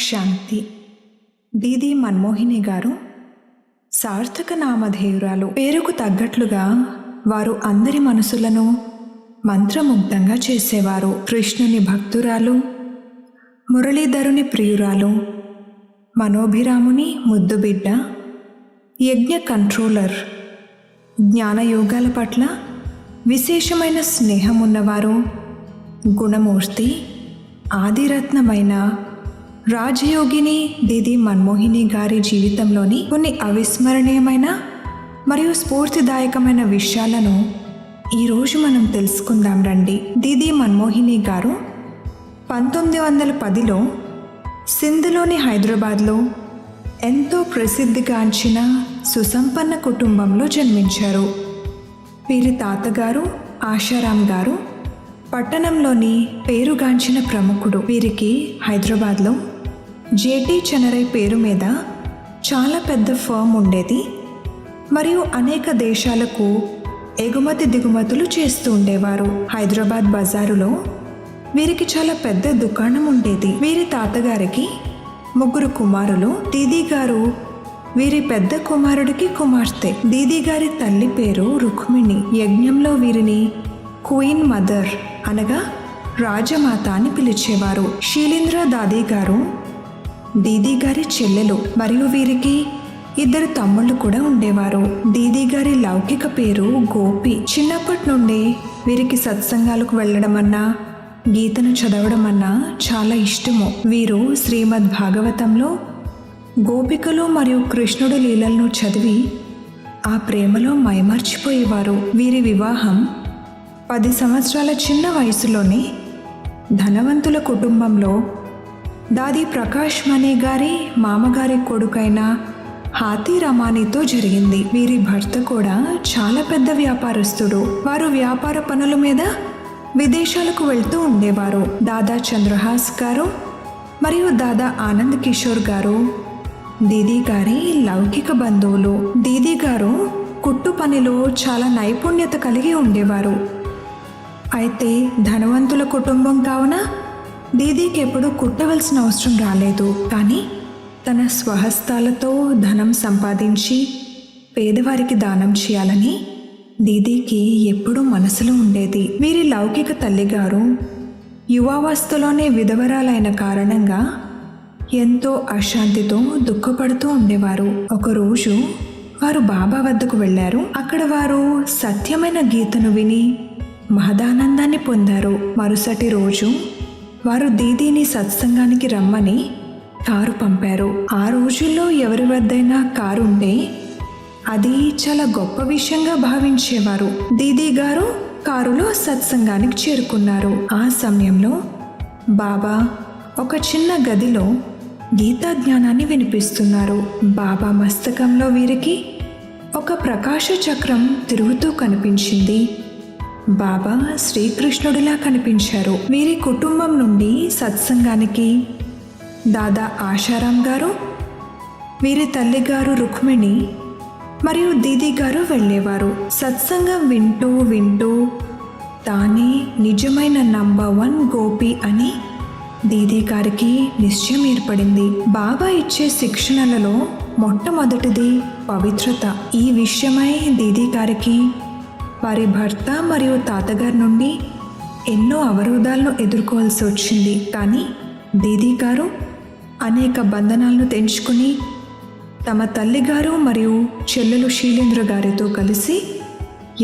శాంతి. దీదీ మన్మోహిని గారు సార్థక నామధేయురాలు. పేరుకు తగ్గట్లుగా వారు అందరి మనసులను మంత్రముగ్ధంగా చేసేవారు. కృష్ణుని భక్తురాలు, మురళీధరుని ప్రియురాలు, మనోభిరాముని ముద్దుబిడ్డ, యజ్ఞ కంట్రోలర్, జ్ఞానయోగాల పట్ల విశేషమైన స్నేహం ఉన్నవారు, గుణమూర్తి, ఆదిరత్నమైన రాజయోగిని దీదీ మన్మోహిని గారి జీవితంలోని కొన్ని అవిస్మరణీయమైన మరియు స్ఫూర్తిదాయకమైన విషయాలను ఈరోజు మనం తెలుసుకుందాం రండి. దీదీ మన్మోహిని గారు 1910లో సింధ్లోని హైదరాబాద్లో ఎంతో ప్రసిద్ధిగాంచిన సుసంపన్న కుటుంబంలో జన్మించారు. వీరి తాతగారు ఆశారాం గారు పట్టణంలోని పేరుగాంచిన ప్రముఖుడు. వీరికి హైదరాబాద్లో జేటీ చెనరై పేరు మీద చాలా పెద్ద ఫర్మ్ ఉండేది మరియు అనేక దేశాలకు ఎగుమతి దిగుమతులు చేస్తూ ఉండేవారు. హైదరాబాద్ బజారులో వీరికి చాలా పెద్ద దుకాణం ఉండేది. వీరి తాతగారికి 3 కుమారులు. దీదీ గారు వీరి పెద్ద కుమారుడికి కుమార్తె. దీదీ గారి తల్లి పేరు రుక్మిణి. యజ్ఞంలో వీరిని క్వీన్ మదర్ అనగా రాజమాత అని పిలిచేవారు. శీలేంద్ర దాదీ గారు దీదీ గారి చెల్లెలు మరియు వీరికి 2 తమ్ముళ్ళు కూడా ఉండేవారు. దీదీ గారి లౌకిక పేరు గోపి. చిన్నప్పటి నుండి వీరికి సత్సంగాలకు వెళ్ళడం అన్నా, గీతను చదవడం అన్నా చాలా ఇష్టము. వీరు శ్రీమద్ భాగవతంలో గోపికలు మరియు కృష్ణుడి లీలలను చదివి ఆ ప్రేమలో మైమర్చిపోయేవారు. వీరి వివాహం 10 సంవత్సరాల చిన్న వయసులోనే ధనవంతుల కుటుంబంలో దాదీ ప్రకాష్ మనీ గారి మామగారి కొడుకైన హాతీ రమానీతో జరిగింది. వీరి భర్త కూడా చాలా పెద్ద వ్యాపారస్తుడు. వారు వ్యాపార పనుల మీద విదేశాలకు వెళ్తూ ఉండేవారు. దాదా చంద్రహాస్ గారు మరియు దాదా ఆనంద్ కిషోర్ గారు దీదీ గారి లౌకిక బంధువులు. దీదీ గారు కుట్టు పనిలో చాలా నైపుణ్యత కలిగి ఉండేవారు. అయితే ధనవంతుల కుటుంబం కావున దీదీకి ఎప్పుడూ కుట్టవలసిన అవసరం రాలేదు. కానీ తన స్వహస్తాలతో ధనం సంపాదించి పేదవారికి దానం చేయాలని దీదీకి ఎప్పుడూ మనసులో ఉండేది. వీరి లౌకిక తల్లిగారు యువావస్థలోనే విధవరాలైన కారణంగా ఎంతో అశాంతితో దుఃఖపడుతూ ఉండేవారు. ఒకరోజు వారు బాబా వద్దకు వెళ్ళారు. అక్కడ వారు సత్యమైన గీతను విని మహదానందాన్ని పొందారు. మరుసటి రోజు వారు దీదీని సత్సంగానికి రమ్మని కారు పంపారు. ఆ రోజుల్లో ఎవరి వద్దైనా కారు ఉంటే అది చాలా గొప్ప విషయంగా భావించేవారు. దీదీ గారు కారులో సత్సంగానికి చేరుకున్నారు. ఆ సమయంలో బాబా ఒక చిన్న గదిలో గీతా జ్ఞానాన్ని వినిపిస్తున్నారు. బాబా మస్తకంలో వీరికి ఒక ప్రకాశ చక్రం తిరుగుతూ కనిపించింది. బాబా శ్రీకృష్ణుడిలా కనిపించారు. వీరి కుటుంబం నుండి సత్సంగానికి దాదా ఆశారాం గారు, వీరి తల్లిగారు రుక్మిణి మరియు దీదీ గారు వెళ్ళేవారు. సత్సంగం వింటూ వింటూ తానే నిజమైన నంబర్ 1 గోపి అని దీదీ గారికి నిశ్చయం ఏర్పడింది. బాబా ఇచ్చే శిక్షణలలో మొట్టమొదటిది పవిత్రత. ఈ విషయమై దీదీ గారికి వారి భర్త మరియు తాతగారి నుండి ఎన్నో అవరోధాలను ఎదుర్కోవాల్సి వచ్చింది. కానీ దీదీ గారు అనేక బంధనాలను తెంచుకుని తమ తల్లిగారు మరియు చెల్లెలు శీలేంద్ర గారితో కలిసి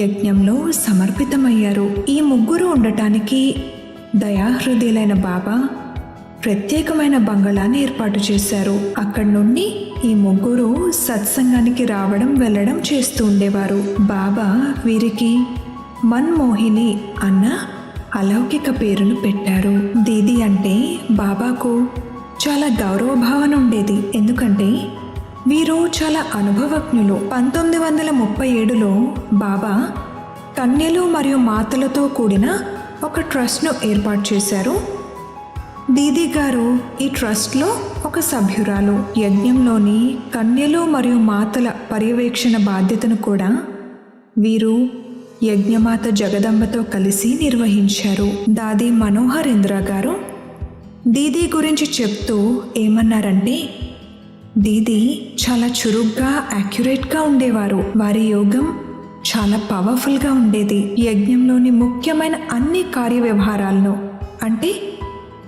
యజ్ఞంలో సమర్పితమయ్యారు. ఈ ముగ్గురు ఉండటానికి దయాహృదయులైన బాబా ప్రత్యేకమైన బంగళాన్ని ఏర్పాటు చేశారు. అక్కడి నుండి ఈ ముగ్గురు సత్సంగానికి రావడం వెళ్ళడం చేస్తూ ఉండేవారు. బాబా వీరికి మన్మోహిని అన్న అలౌకిక పేరును పెట్టారు. దీదీ అంటే బాబాకు చాలా గౌరవభావన ఉండేది. ఎందుకంటే వీరు చాలా అనుభవజ్ఞులు. 1937లో బాబా కన్యలు మరియు మాతలతో కూడిన ఒక ట్రస్ట్ను ఏర్పాటు చేశారు. దీదీ గారు ఈ ట్రస్ట్లో ఒక సభ్యురాలు. యజ్ఞంలోని కన్యలు మరియు మాతల పర్యవేక్షణ బాధ్యతను కూడా వీరు యజ్ఞమాత జగదంబతో కలిసి నిర్వహించారు. దాదీ మనోహరేంద్ర గారు దీదీ గురించి చెప్తూ ఏమన్నారంటే, దీదీ చాలా చురుగ్గా యాక్యురేట్గా ఉండేవారు. వారి యోగం చాలా పవర్ఫుల్గా ఉండేది. యజ్ఞంలోని ముఖ్యమైన అన్ని కార్యవ్యవహారాలను, అంటే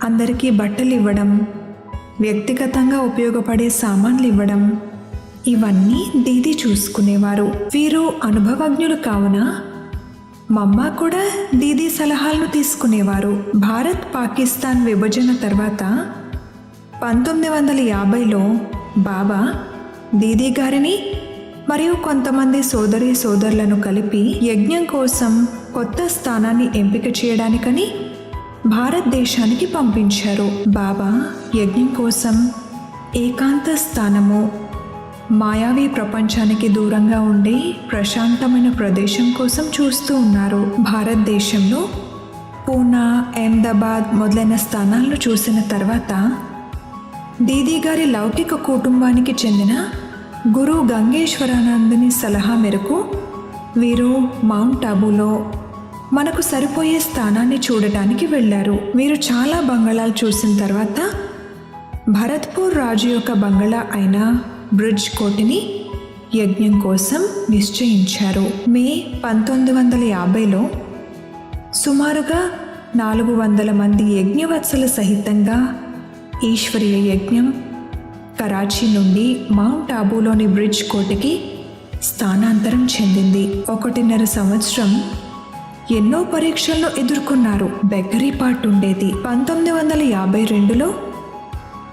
అందరికీ బట్టలు ఇవ్వడం, వ్యక్తిగతంగా ఉపయోగపడే సామాన్లు ఇవ్వడం, ఇవన్నీ దీదీ చూసుకునేవారు. వీరు అనుభవజ్ఞులు కావున మమ్మ కూడా దీదీ సలహాలను తీసుకునేవారు. భారత్ పాకిస్తాన్ విభజన తర్వాత 1950లో బాబా దీదీ గారిని మరియు కొంతమంది సోదరులను కలిపి యజ్ఞం కోసం కొత్త స్థానాన్ని ఎంపిక చేయడానికని భారతదేశానికి పంపించారు. బాబా యజ్ఞం కోసం ఏకాంత స్థానము, మాయావి ప్రపంచానికి దూరంగా ఉండే ప్రశాంతమైన ప్రదేశం కోసం చూస్తూ ఉన్నారు. భారతదేశంలో పూనా, అహ్మదాబాద్ మొదలైన స్థానాలను చూసిన తర్వాత దీదీ గారి లౌకిక కుటుంబానికి చెందిన గురు గంగేశ్వరానందుని సలహా మేరకు వీరు మౌంట్ ఆబూలో మనకు సరిపోయే స్థానాన్ని చూడటానికి వెళ్ళారు. వీరు చాలా బంగళాలు చూసిన తర్వాత భరత్పూర్ రాజు యొక్క బంగళా అయిన బ్రిడ్జ్ కోటని యజ్ఞం కోసం నిశ్చయించారు. మే 1950లో సుమారుగా 400 మంది యజ్ఞవత్సల సహితంగా ఈశ్వరీయ యజ్ఞం కరాచీ నుండి మౌంట్ ఆబూలోని బ్రిడ్జ్ కోటకి స్థానాంతరం చెందింది. 1.5 సంవత్సరం ఎన్నో పరీక్షలను ఎదుర్కొన్నారు. బెగ్గరీపాటు ఉండేది. 1952లో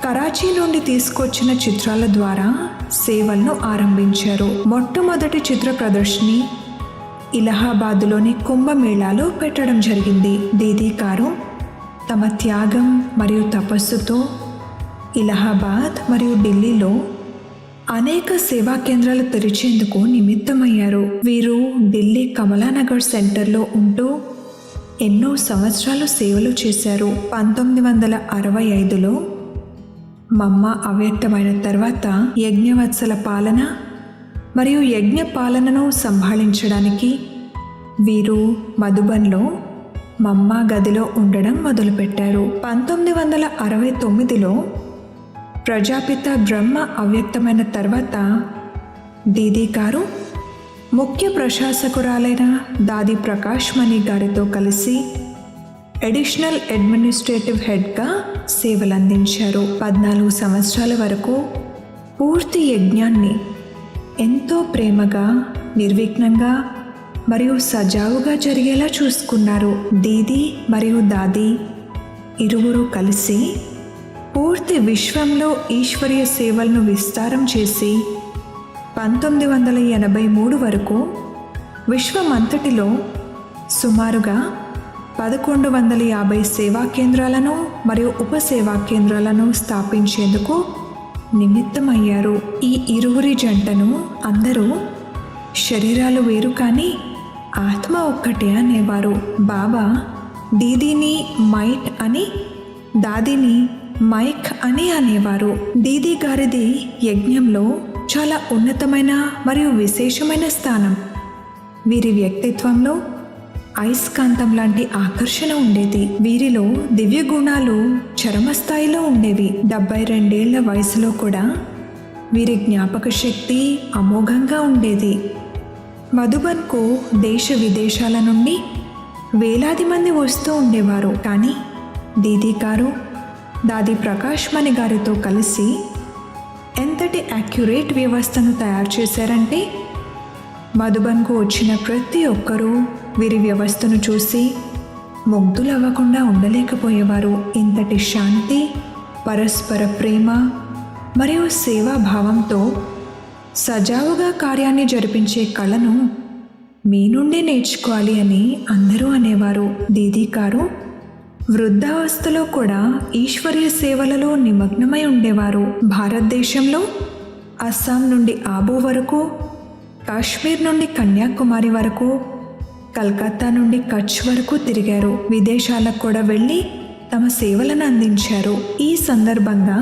కరాచీ నుండి తీసుకొచ్చిన చిత్రాల ద్వారా సేవలను ఆరంభించారు. మొట్టమొదటి చిత్ర ప్రదర్శని ఇలహాబాద్లోని కుంభమేళాలో పెట్టడం జరిగింది. దీదీ గారు తమ త్యాగం మరియు తపస్సుతో ఇలహాబాద్ మరియు ఢిల్లీలో అనేక సేవా కేంద్రాలు తెరిచేందుకు నిమిత్తమయ్యారు. వీరు ఢిల్లీ కమలానగర్ సెంటర్లో ఉంటూ ఎన్నో సంవత్సరాలు సేవలు చేశారు. 1965లో మమ్మ అవ్యక్తమైన తర్వాత యజ్ఞవత్సల పాలన మరియు యజ్ఞ పాలనను సంభాళించడానికి వీరు మధుబన్లో మమ్మ గదిలో ఉండడం మొదలుపెట్టారు. 1969లో ప్రజాపిత బ్రహ్మ అవ్యక్తమైన తర్వాత దీదీ గారు ముఖ్య ప్రశాసకురాలైన దాది ప్రకాష్ మణి గారితో కలిసి అడిషనల్ అడ్మినిస్ట్రేటివ్ హెడ్గా సేవలందించారు. 14 సంవత్సరాల వరకు పూర్తి యజ్ఞాన్ని ఎంతో ప్రేమగా, నిర్విఘ్నంగా మరియు సజావుగా జరిగేలా చూసుకున్నారు. దీదీ మరియు దాది ఇరువురు కలిసి పూర్తి విశ్వంలో ఈశ్వరీయ సేవలను విస్తారం చేసి 1983 వరకు విశ్వమంతటిలో సుమారుగా 1150 సేవా కేంద్రాలను మరియు ఉప సేవా కేంద్రాలను స్థాపించేందుకు నిమిత్తమయ్యారు. ఈ ఇరువురి జంటను అందరూ శరీరాలు వేరు కానీ ఆత్మ ఒక్కటే అనేవారు. బాబా దీదీని మైట్ అని, దాదిని మైక్ అని అనేవారు. దీదీ గారిది యజ్ఞంలో చాలా ఉన్నతమైన మరియు విశేషమైన స్థానం. వీరి వ్యక్తిత్వంలో అయస్కాంతం లాంటి ఆకర్షణ ఉండేది. వీరిలో దివ్య గుణాలు చరమస్థాయిలో ఉండేవి. 72 ఏళ్ల వయసులో కూడా వీరి జ్ఞాపక శక్తి అమోఘంగా ఉండేది. మధుబన్కు దేశ విదేశాల నుండి వేలాది మంది వస్తూ ఉండేవారు. కానీ దీదీ గారు దాది ప్రకాష్ మణి గారితో కలిసి ఎంతటి యాక్యురేట్ వ్యవస్థను తయారు చేశారంటే మధుబన్కు వచ్చిన ప్రతి ఒక్కరూ వీరి వ్యవస్థను చూసి ముగ్ధులవ్వకుండా ఉండలేకపోయేవారు. ఇంతటి శాంతి, పరస్పర ప్రేమ మరియు సేవాభావంతో సజావుగా కార్యాన్ని జరిపించే కళను మీ నుండి నేర్చుకోవాలి అని అందరూ అనేవారు. దీదీ గారు వృద్ధావస్థలో కూడా ఈశ్వరీయ సేవలలో నిమగ్నమై ఉండేవారు. భారతదేశంలో అస్సాం నుండి ఆబూ వరకు, కాశ్మీర్ నుండి కన్యాకుమారి వరకు, కలకత్తా నుండి కచ్ వరకు తిరిగారు. విదేశాలకు కూడా వెళ్ళి తమ సేవలను అందించారు. ఈ సందర్భంగా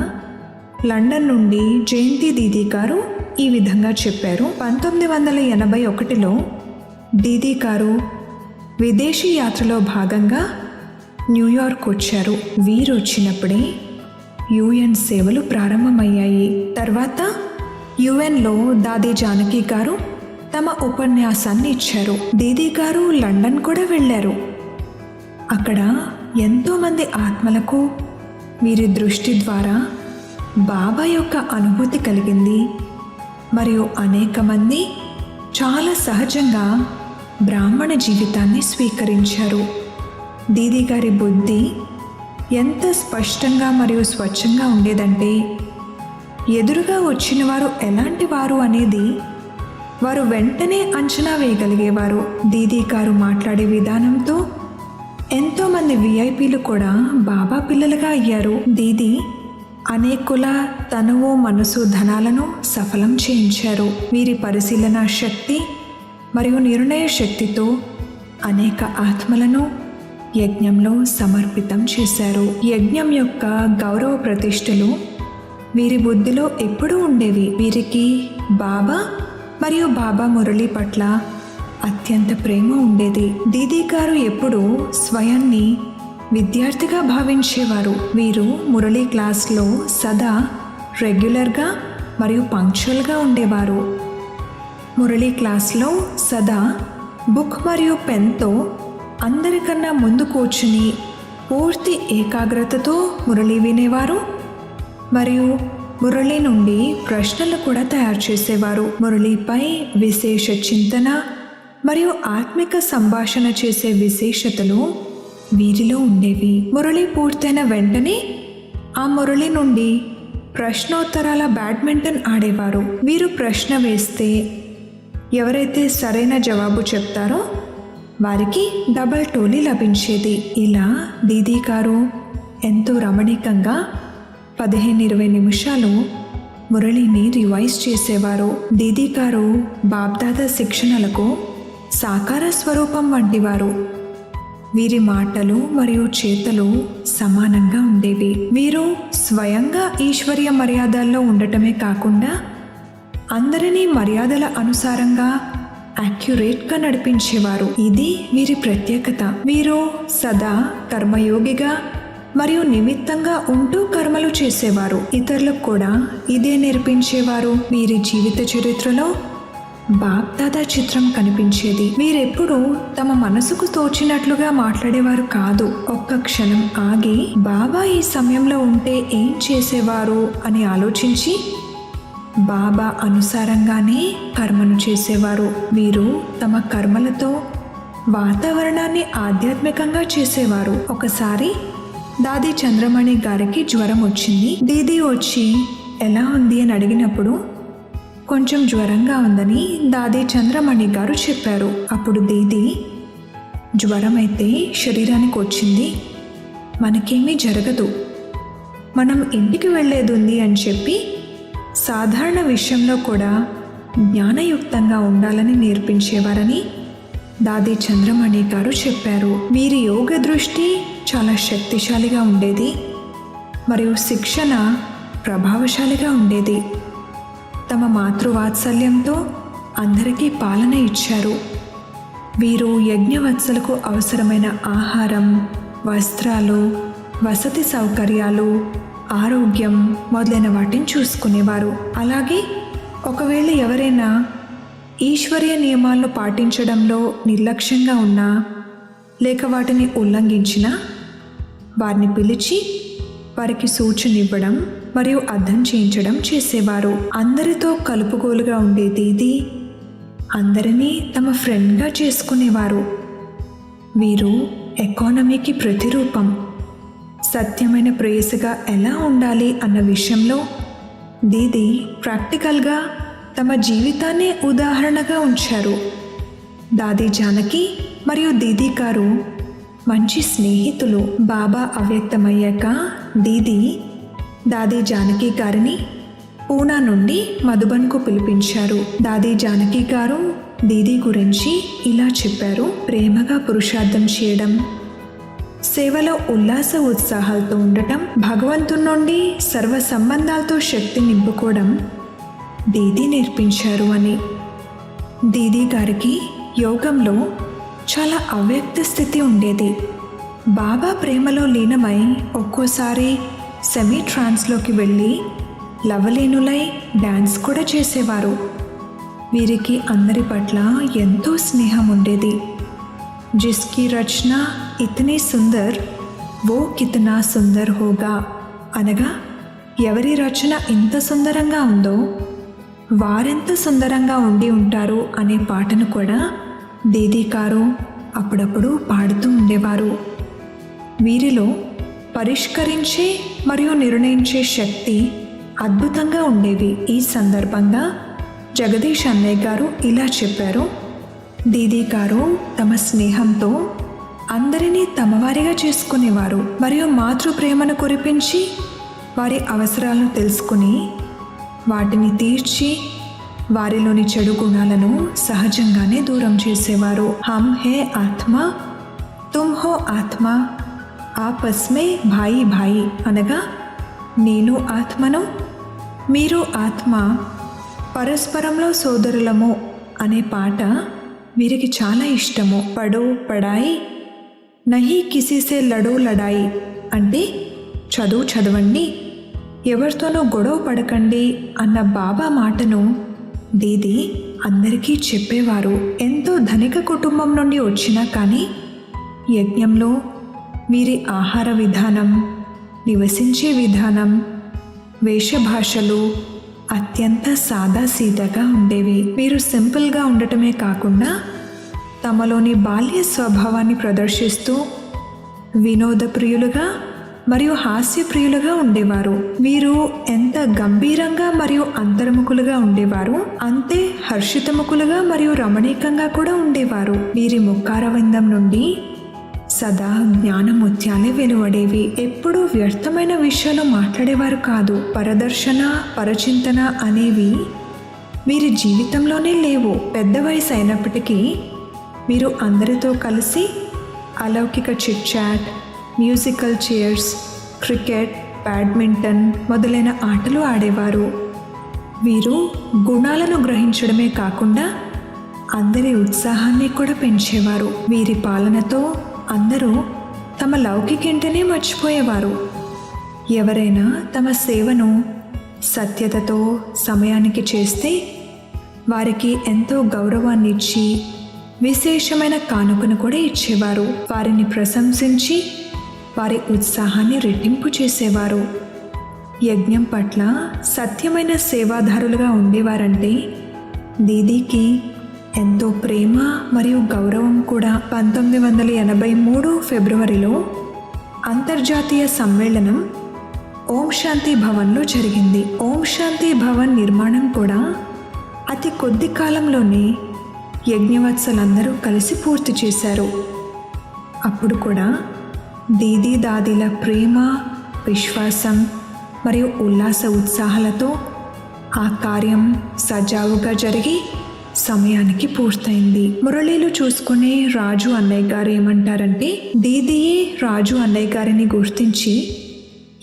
లండన్ నుండి జయంతి దీదీ గారు ఈ విధంగా చెప్పారు. 1981లో దీదీ గారు విదేశీ యాత్రలో భాగంగా న్యూయార్క్ వచ్చారు. వీరు వచ్చినప్పుడే యుఎన్ సేవలు ప్రారంభమయ్యాయి. తర్వాత యుఎన్లో దాది జానకి గారు తమ ఉపన్యాసాన్ని ఇచ్చారు. దీదీ గారు లండన్ కూడా వెళ్ళారు. అక్కడ ఎంతోమంది ఆత్మలకు వీరి దృష్టి ద్వారా బాబా యొక్క అనుభూతి కలిగింది. మరియు అనేక మంది చాలా సహజంగా బ్రాహ్మణ జీవితాన్ని స్వీకరించారు. దీదీ గారి బుద్ధి ఎంత స్పష్టంగా మరియు స్వచ్ఛంగా ఉండేదంటే ఎదురుగా వచ్చిన వారు ఎలాంటి వారు అనేది వారు వెంటనే అంచనా వేయగలిగేవారు. దీదీ గారు మాట్లాడే విధానంతో ఎంతోమంది విఐపీలు కూడా బాబా పిల్లలుగా అయ్యారు. దీదీ అనేకుల తనువు మనసు ధనాలను సఫలం చేయించారు. వీరి పరిశీలన శక్తి మరియు నిర్ణయ శక్తితో అనేక ఆత్మలను యజ్ఞంలో సమర్పితం చేశారు. యజ్ఞం యొక్క గౌరవ ప్రతిష్టలు వీరి బుద్ధిలో ఎప్పుడూ ఉండేవి. వీరికి బాబా మరియు బాబా మురళి పట్ల అత్యంత ప్రేమ ఉండేది. దీదీ గారు ఎప్పుడూ స్వయాన్ని విద్యార్థిగా భావించేవారు. వీరు మురళీ క్లాస్లో సదా రెగ్యులర్గా మరియు పంక్చువల్గా ఉండేవారు. మురళీ క్లాస్లో సదా బుక్ మరియు పెన్తో అందరికన్నా ముందు కూర్చుని పూర్తి ఏకాగ్రతతో మురళి వినేవారు మరియు మురళి నుండి ప్రశ్నలు కూడా తయారు చేసేవారు. మురళిపై విశేష చింతన మరియు ఆత్మిక సంభాషణ చేసే విశేషతలు వీరిలో ఉండేవి. మురళి పూర్తయిన వెంటనే ఆ మురళి నుండి ప్రశ్నోత్తరాల బ్యాడ్మింటన్ ఆడేవారు. వీరు ప్రశ్న వేస్తే ఎవరైతే సరైన జవాబు చెప్తారో వారికి డబల్ టోలీ లభించేది. ఇలా దీదీ గారు ఎంతో రమణీకంగా 15-20 నిమిషాలు మురళిని రివైజ్ చేసేవారు. దీదీ గారు బాబ్దాదా శిక్షణలకు సాకార స్వరూపం వంటివారు. వీరి మాటలు మరియు చేతలు సమానంగా ఉండేవి. వీరు స్వయంగా ఈశ్వర్య మర్యాదల్లో ఉండటమే కాకుండా అందరినీ మర్యాదల అనుసారంగా యాక్యురేట్గా నడిపించేవారు. ఇది వీరి ప్రత్యేకత. వీరు సదా కర్మయోగిగా మరియు నిమిత్తంగా ఉంటూ కర్మలు చేసేవారు. ఇతరులకు కూడా ఇదే నేర్పించేవారు. వీరి జీవిత చరిత్రలో బాబ్దాదా చిత్రం కనిపించేది. వీరెప్పుడూ తమ మనసుకు తోచినట్లుగా మాట్లాడేవారు కాదు. ఒక్క క్షణం ఆగి బాబా ఈ సమయంలో ఉంటే ఏం చేసేవారు అని ఆలోచించి బాబా అనుసారంగానే కర్మను చేసేవారు. వీరు తమ కర్మలతో వాతావరణాన్ని ఆధ్యాత్మికంగా చేసేవారు. ఒకసారి దాది చంద్రమణి గారికి జ్వరం వచ్చింది. దీదీ వచ్చి ఎలా ఉంది అని అడిగినప్పుడు కొంచెం జ్వరంగా ఉందని దాది చంద్రమణి గారు చెప్పారు. అప్పుడు దీదీ, జ్వరం అయితే శరీరానికి వచ్చింది, మనకేమీ జరగదు, మనం ఇంటికి వెళ్ళేది ఉంది అని చెప్పి సాధారణ విషయంలో కూడా జ్ఞానయుక్తంగా ఉండాలని నేర్పించేవారని దాది చంద్రమణి గారు చెప్పారు. వీరి యోగ దృష్టి చాలా శక్తిశాలిగా ఉండేది మరియు శిక్షణ ప్రభావశాలిగా ఉండేది. తమ మాతృవాత్సల్యంతో అందరికీ పాలన ఇచ్చారు. వీరు యజ్ఞవత్సలకు అవసరమైన ఆహారం, వస్త్రాలు, వసతి సౌకర్యాలు, ఆరోగ్యం మొదలైన వాటిని చూసుకునేవారు. అలాగే ఒకవేళ ఎవరైనా ఈశ్వర్య నియమాలను పాటించడంలో నిర్లక్ష్యంగా ఉన్నా లేక వాటిని ఉల్లంఘించినా వారిని పిలిచి వారికి సూచన ఇవ్వడం మరియు అర్థం చేయించడం చేసేవారు. అందరితో కలుపుగోలుగా ఉండే దీదీ అందరినీ తమ ఫ్రెండ్గా చేసుకునేవారు. వీరు ఎకానమీకి ప్రతిరూపం. సత్యమైన ప్రేయసిగా ఎలా ఉండాలి అన్న విషయంలో దీదీ ప్రాక్టికల్గా తమ జీవితాన్నే ఉదాహరణగా ఉంచారు. దాది జానకి మరియు దీదీ గారు మంచి స్నేహితులు. బాబా అవ్యక్తమయ్యాక దీదీ దాది జానకి గారిని పూనా నుండి మధుబన్కు పిలిపించారు. దాది జానకి గారు దీదీ గురించి ఇలా చెప్పారు: ప్రేమగా పురుషార్థం చేయడం, సేవలో ఉల్లాస ఉత్సాహాలతో ఉండటం, భగవంతుని నుండి సర్వ సంబంధాలతో శక్తి నింపుకోవడం దీదీ నేర్పించారు అని. దీదీ గారికి యోగంలో చాలా అవ్యక్త స్థితి ఉండేది. బాబా ప్రేమలో లీనమై ఒక్కోసారి సెమీ ట్రాన్స్లోకి వెళ్ళి లవలీనులై డ్యాన్స్ కూడా చేసేవారు. వీరికి అందరి పట్ల ఎంతో స్నేహం ఉండేది. జిస్కి రచన ఇతనే సుందర్ వో కితనా సుందర్ హోగా అనగా ఎవరి రచన ఇంత సుందరంగా ఉందో వారెంత సుందరంగా ఉండి ఉంటారు అనే పాటను కూడా దీదీ గారు అప్పుడప్పుడు పాడుతూ ఉండేవారు. వీరిలో పరిష్కరించే మరియు నిర్ణయించే శక్తి అద్భుతంగా ఉండేవి. ఈ సందర్భంగా జగదీష్ అన్నయ్య గారు ఇలా చెప్పారు: దీదీ గారు తమ స్నేహంతో అందరినీ తమవారిగా చేసుకునేవారు మరియు మాతృ ప్రేమను కురిపించి వారి అవసరాలను తెలుసుకుని వాటిని తీర్చి వారిలోని చెడు గుణాలను సహజంగానే దూరం చేసేవారు. హమ్ హే ఆత్మ తుమ్ హో ఆత్మ ఆపస్ మే భాయి భాయి అనగా నేను ఆత్మను మీరు ఆత్మ పరస్పరంలో సోదరులము అనే పాట వీరికి చాలా ఇష్టము. పడో పడాయి నహి కిసీసే లడో లడాయి అంటే చదవండి, ఎవరితోనూ గొడవ పడకండి అన్న బాబా మాటను దీదీ అందరికీ చెప్పేవారు. ఎంతో ధనిక కుటుంబం నుండి వచ్చినా కానీ యజ్ఞంలో వీరి ఆహార విధానం, నివసించే విధానం, వేషభాషలు అత్యంత సాదాసీదాగా ఉండేవి. వీరు సింపుల్గా ఉండటమే కాకుండా తమలోని బాల్య స్వభావాన్ని ప్రదర్శిస్తూ వినోదప్రియులుగా మరియు హాస్యప్రియులుగా ఉండేవారు. వీరు ఎంత గంభీరంగా మరియు అంతర్ముఖులుగా ఉండేవారు, అంతే హర్షితముఖులుగా మరియు రమణీకంగా కూడా ఉండేవారు. వీరి ముఖారవిందం నుండి సదా జ్ఞానముత్యాలే వెలువడేవి. ఎప్పుడూ వ్యర్థమైన విషయాలు మాట్లాడేవారు కాదు. పరదర్శన, పరచింతన అనేవి వీరి జీవితంలోనే లేవు. పెద్ద వయసు అయినప్పటికీ వీరు అందరితో కలిసి అలౌకిక chit chat, musical chairs, cricket, badminton మొదలైన ఆటలు ఆడేవారు. వీరు గుణాలను గ్రహించడమే కాకుండా అందరి ఉత్సాహాన్ని కూడా పెంచేవారు. వీరి పాలనతో అందరూ తమ లౌకికేంటనే మర్చిపోయేవారు. ఎవరైనా తమ సేవను సత్యతతో సమయానికి చేస్తే వారికి ఎంతో గౌరవాన్ని ఇచ్చి విశేషమైన కానుకను కూడా ఇచ్చేవారు. వారిని ప్రశంసించి వారి ఉత్సాహాన్ని రెట్టింపు చేసేవారు. యజ్ఞం పట్ల సత్యమైన సేవాదారులుగా ఉండేవారంటే దీదీకి ఎంతో ప్రేమ మరియు గౌరవం కూడా. 1983 ఫిబ్రవరిలో అంతర్జాతీయ సమ్మేళనం ఓం శాంతి భవన్లో జరిగింది. ఓం శాంతి భవన్ నిర్మాణం కూడా అతి కొద్ది కాలంలోనే యజ్ఞవత్సలందరూ కలిసి పూర్తి చేశారు. అప్పుడు కూడా దీదీ దాదీల ప్రేమ, విశ్వాసం మరియు ఉల్లాస ఉత్సాహాలతో ఆ కార్యం సజావుగా జరిగి సమయానికి పూర్తయింది. మురళీలు చూసుకునే రాజు అన్నయ్య గారు ఏమంటారంటే, దీదీయే రాజు అన్నయ్య గారిని గుర్తించి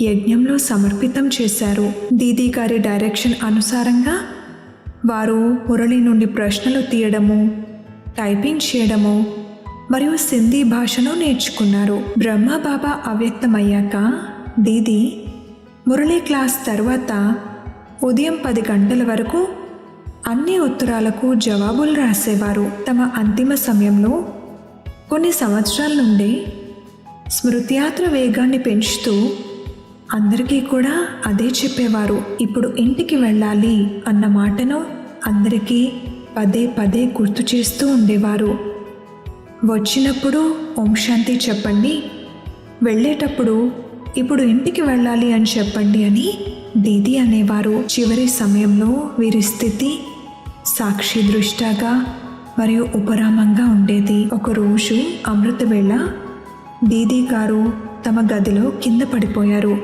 యజ్ఞంలో సమర్పితం చేశారు. దీదీ గారి డైరెక్షన్ అనుసారంగా వారు మురళి నుండి ప్రశ్నలు తీయడము, టైపింగ్ చేయడము మరియు సింధీ భాషను నేర్చుకున్నారు. బ్రహ్మ బాబా అవ్యక్తమయ్యాక దీదీ మురళీ క్లాస్ తర్వాత ఉదయం 10 గంటల వరకు అన్ని ఉత్తరాలకు జవాబులు రాసేవారు. తమ అంతిమ సమయంలో కొన్ని సంవత్సరాల నుండి స్మృతియాత్ర వేగాన్ని పెంచుతూ అందరికీ కూడా అదే చెప్పేవారు. ఇప్పుడు ఇంటికి వెళ్ళాలి అన్న మాటను అందరికీ పదే పదే గుర్తు చేస్తూ ఉండేవారు. వచ్చినప్పుడు ఓం శాంతి చెప్పండి, వెళ్ళేటప్పుడు ఇప్పుడు ఇంటికి వెళ్ళాలి అని చెప్పండి అని దీదీ అనేవారు. చివరి సమయంలో వీరి స్థితి సాక్షి దృష్టాగా మరియు ఉపరామంగా ఉండేది. ఒకరోజు అమృతవేళ దీదీ గారు తమ గదిలో కింద పడిపోయారు.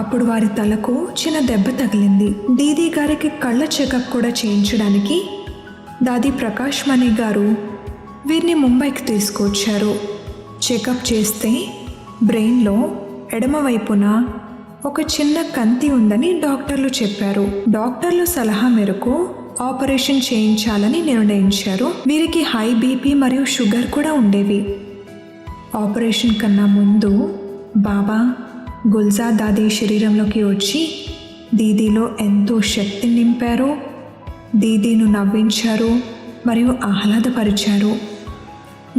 అప్పుడు వారి తలకు చిన్న దెబ్బ తగిలింది. దీదీ గారికి కళ్ళ చెకప్ కూడా చేయించడానికి దాది ప్రకాష్ మణి గారు వీరిని ముంబైకి తీసుకొచ్చారు. చెకప్ చేస్తే బ్రెయిన్లో ఎడమవైపున ఒక చిన్న కంతి ఉందని డాక్టర్లు చెప్పారు. డాక్టర్లు సలహా మేరకు ఆపరేషన్ చేయించాలని నిర్ణయించారు. వీరికి హై బీపీ మరియు షుగర్ కూడా ఉండేవి. ఆపరేషన్ కన్నా ముందు బాబా గుల్జార్ దాదీ శరీరంలోకి వచ్చి దీదీలో ఎంతో శక్తిని నింపారు, దీదీను నవ్వించారు మరియు ఆహ్లాదపరిచారు.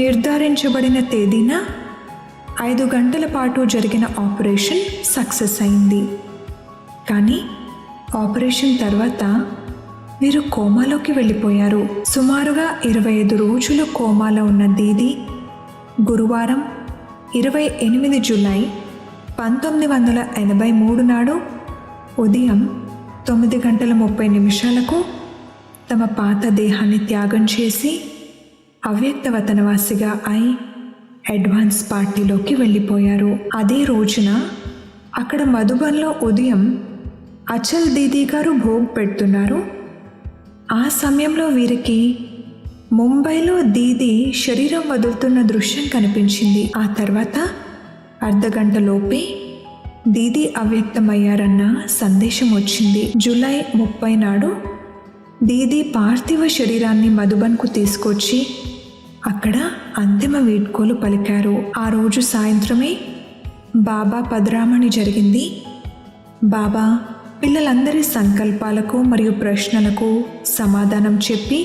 నిర్ధారించబడిన తేదీన 5 గంటల పాటు జరిగిన ఆపరేషన్ సక్సెస్ అయింది. కానీ ఆపరేషన్ తర్వాత వీరు కోమాలోకి వెళ్ళిపోయారు. సుమారుగా 25 రోజులు కోమాలో ఉన్న దీదీ గురువారం 28 జూలై 1983 నాడు ఉదయం 9:30 తమ పాత దేహాన్ని త్యాగం చేసి అవ్యక్త వతనవాసిగా అయి అడ్వాన్స్ పార్టీలోకి వెళ్ళిపోయారు. అదే రోజున అక్కడ మధుబన్లో ఉదయం అచల్ దీదీ గారు భోగ్ పెడుతున్నారు. ఆ సమయంలో వీరికి ముంబైలో దీదీ శరీరం వదులుతున్న దృశ్యం కనిపించింది. ఆ తర్వాత అర్ధగంటలోపే దీదీ అవ్యక్తమయ్యారన్న సందేశం వచ్చింది. జూలై 30 నాడు దీదీ పార్థివ శరీరాన్ని మధుబన్కు తీసుకొచ్చి అక్కడ అంతిమ వీడ్కోలు పలికారు. ఆ రోజు సాయంత్రమే బాబా పదరామణి జరిగింది. బాబా పిల్లలందరి సంకల్పాలకు మరియు ప్రశ్నలకు సమాధానం చెప్పి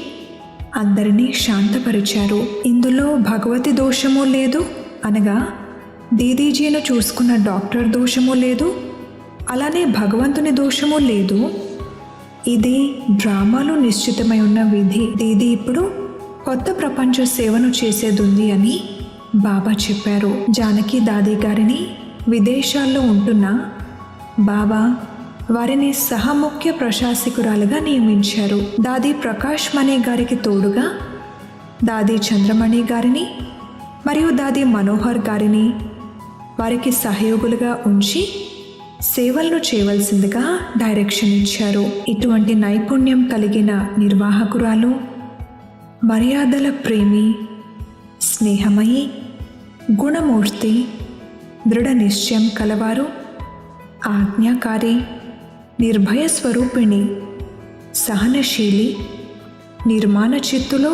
అందరినీ శాంతపరిచారు. ఇందులో భగవతి దోషము లేదు, అనగా దీదీజీను చూసుకున్న డాక్టర్ దోషము లేదు, అలానే భగవంతుని దోషము లేదు. ఇది డ్రామాలో నిశ్చితమై ఉన్న విధి. దీదీ ఇప్పుడు కొత్త ప్రపంచ సేవను చేసేదుంది అని బాబా చెప్పారు. జానకి దాదీ గారిని విదేశాల్లో ఉంటున్న బాబా వారిని సహముఖ్య ప్రశాసకురాలుగా నియమించారు. దాదీ ప్రకాష్ మణి గారికి తోడుగా దాదీ చంద్రమణి గారిని మరియు దాదీ మనోహర్ గారిని వారికి సహయోగులుగా ఉంచి సేవలను చేయవలసిందిగా డైరెక్షన్ ఇచ్చారు. ఇటువంటి నైపుణ్యం కలిగిన నిర్వాహకురాలు, మర్యాదల ప్రేమి, స్నేహమయి, గుణమూర్తి, దృఢ నిశ్చయం కలవారు, ఆజ్ఞాకారి, నిర్భయ స్వరూపిణి, సహనశీలి, నిర్మాణ చిత్తులు,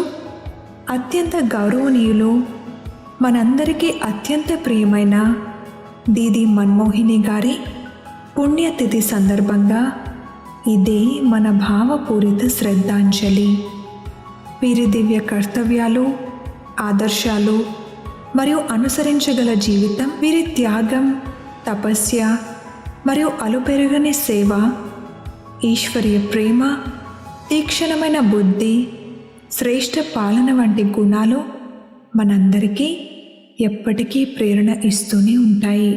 అత్యంత గౌరవనీయులు, మనందరికీ అత్యంత ప్రియమైన దీదీ మన్మోహిని గారి పుణ్యతిథి సందర్భంగా ఇదే మన భావపూరిత శ్రద్ధాంజలి. వీరి దివ్య కర్తవ్యాలు, ఆదర్శాలు మరియు అనుసరించగల జీవితం, వీరి త్యాగం, తపస్య మరియు అలుపెరుగని సేవ, ఈశ్వరీయ ప్రేమ, తీక్షణమైన బుద్ధి, శ్రేష్ఠ పాలన వంటి గుణాలు మనందరికీ ఎప్పటికీ ప్రేరణ ఇస్తూనే ఉంటాయి.